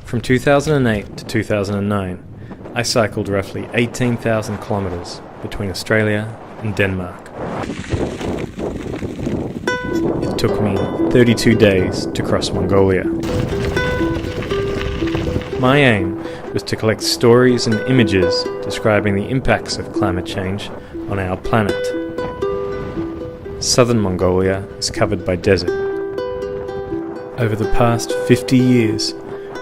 From 2008 to 2009, I cycled roughly 18,000 kilometres between Australia and Denmark. It took me 32 days to cross Mongolia. My aim was to collect stories and images describing the impacts of climate change on our planet. Southern Mongolia is covered by desert. Over the past 50 years,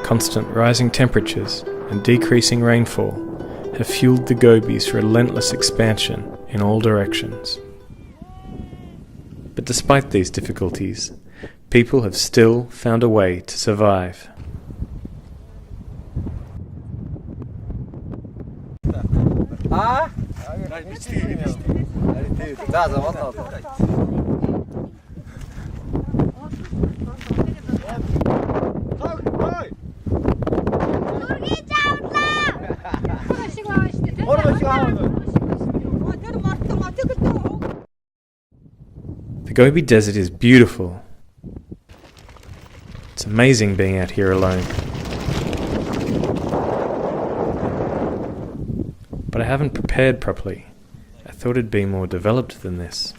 constant rising temperatures and decreasing rainfall have fueled the Gobi's relentless expansion in all directions. But despite these difficulties, people have still found a way to survive. The Gobi Desert is beautiful. It's amazing being out here alone. But I haven't prepared properly. I thought it'd be more developed than this.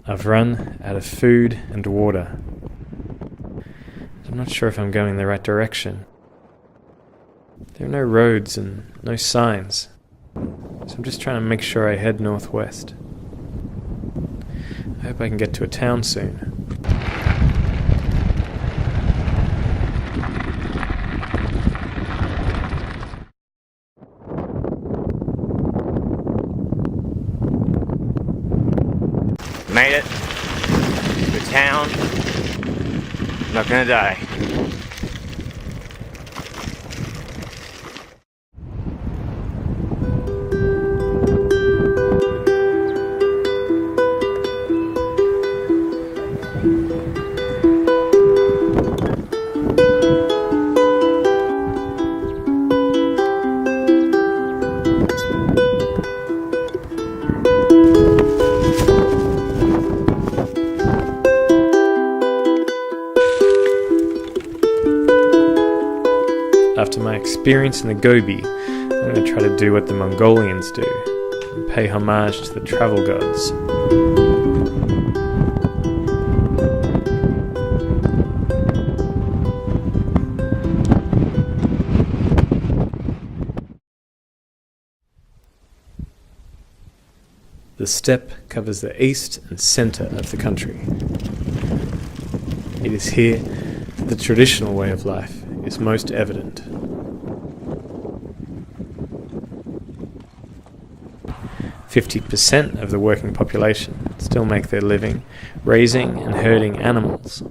I've run out of food and water. I'm not sure if I'm going the right direction. There are no roads and no signs, so I'm just trying to make sure I head northwest. I hope I can get to a town soon. Made it to a town. I'm not gonna die. After my experience in the Gobi, I'm going to try to do what the Mongolians do and pay homage to the travel gods. The steppe covers the east and centre of the country. It is here that the traditional way of life is most evident. 50% of the working population still make their living raising and herding animals.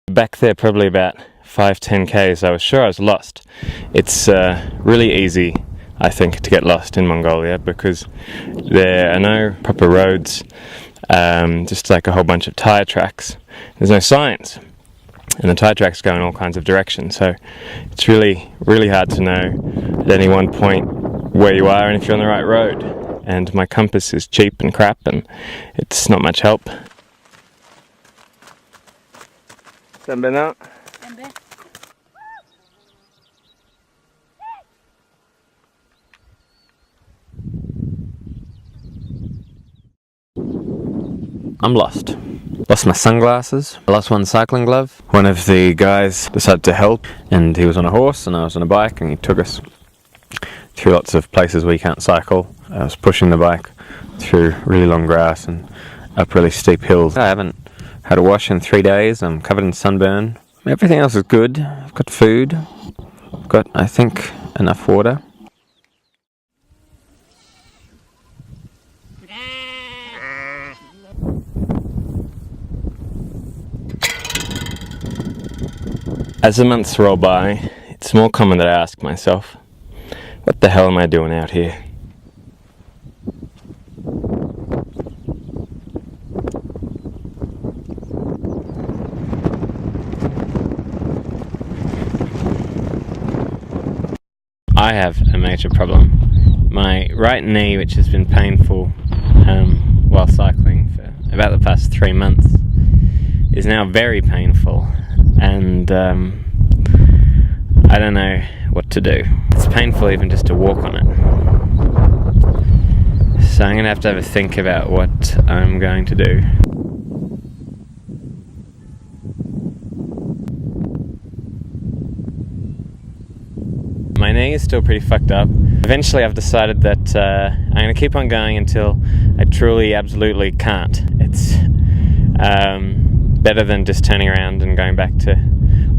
Back there probably about 5-10 k's, I was sure I was lost. It's really easy, I think, to get lost in Mongolia because there are no proper roads, just like a whole bunch of tyre tracks. There's no signs, and the tyre tracks go in all kinds of directions, so it's really hard to know at any one point where you are and if you're on the right road. And my compass is cheap and crap, and it's not much help. I'm lost. Lost my sunglasses. I lost one cycling glove. One of the guys decided to help, and he was on a horse and I was on a bike, and he took us through lots of places where you can't cycle. I was pushing the bike through really long grass and up really steep hills. I haven't had a wash in 3 days. I'm covered in sunburn. Everything else is good. I've got food. I've got, I think, enough water. As the months roll by, it's more common that I ask myself, what the hell am I doing out here? I have a major problem. My right knee, which has been painful while cycling for about the past 3 months, is now very painful, and I don't know what to do. It's painful even just to walk on it. So I'm going to have a think about what I'm going to do. My knee is still pretty fucked up. Eventually I've decided that I'm going to keep on going until I truly, absolutely can't. It's better than just turning around and going back to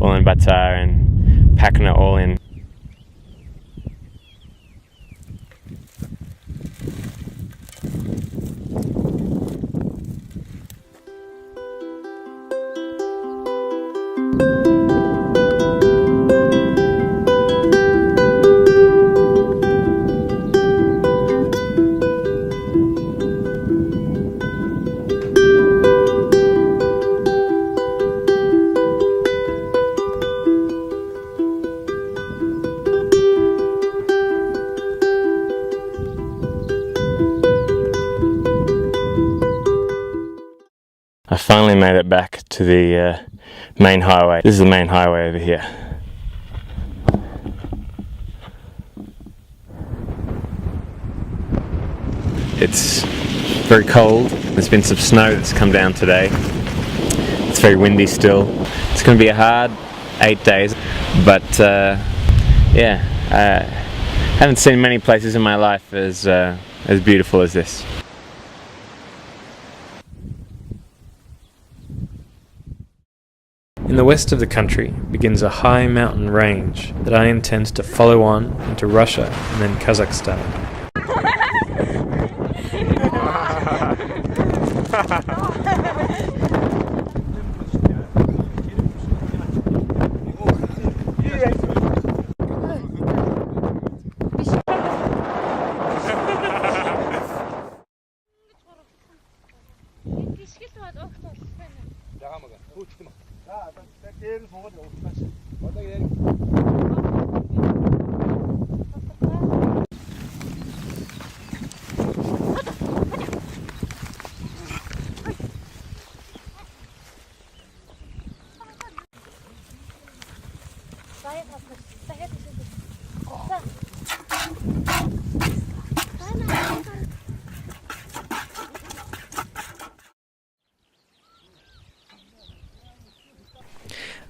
Ulaanbaatar and packing it all in. I finally made it back to the main highway. This is the main highway over here. It's very cold. There's been some snow that's come down today. It's very windy still. It's going to be a hard 8 days, but yeah, I haven't seen many places in my life as beautiful as this. In the west of the country begins a high mountain range that I intend to follow on into Russia and then Kazakhstan.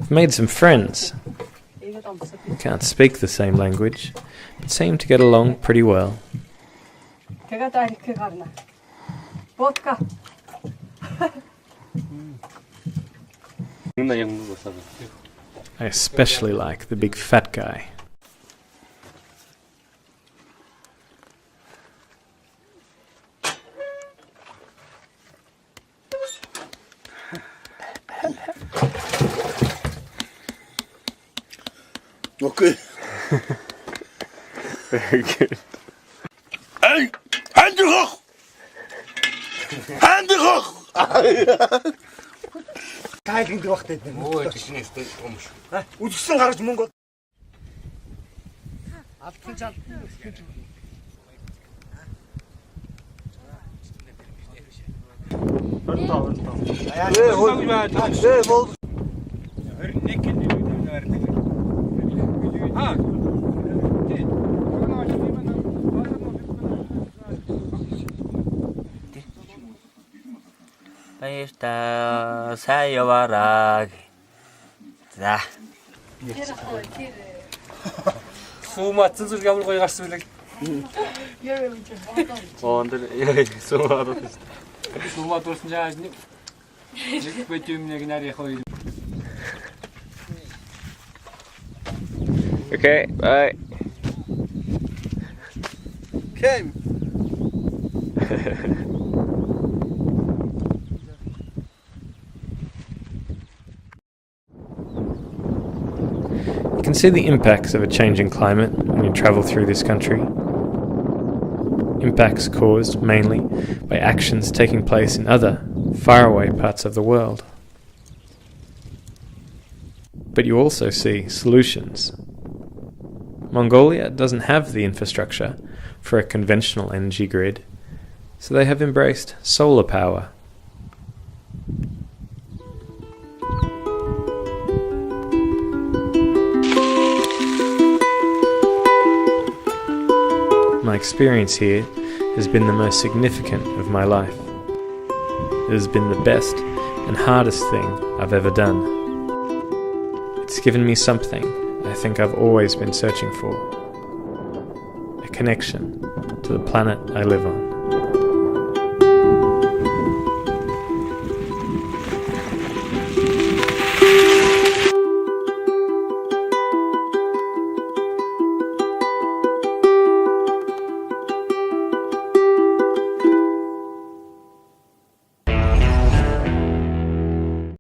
I've made some friends. We can't speak the same language, but seem to get along pretty well. I especially like the big fat guy. Okay. Very good. Hey, hand je hoog! Hand je hoog! Kijk, ik wacht dit. Oh, het is niet steeds komst. Hoe is het hard Mongol? Esta sayawara. За. Суумаатсан зүрх ямар гоё гарсан билэг. Ондэр сумаад байна. Суумаад дурсан жааж нэг бэт юм нэг нарийн хоёр. Okay, bye. Came. You can see the impacts of a changing climate when you travel through this country. Impacts caused mainly by actions taking place in other, faraway parts of the world. But you also see solutions. Mongolia doesn't have the infrastructure for a conventional energy grid, so they have embraced solar power. My experience here has been the most significant of my life. It has been the best and hardest thing I've ever done. It's given me something I think I've always been searching for: a connection to the planet I live on.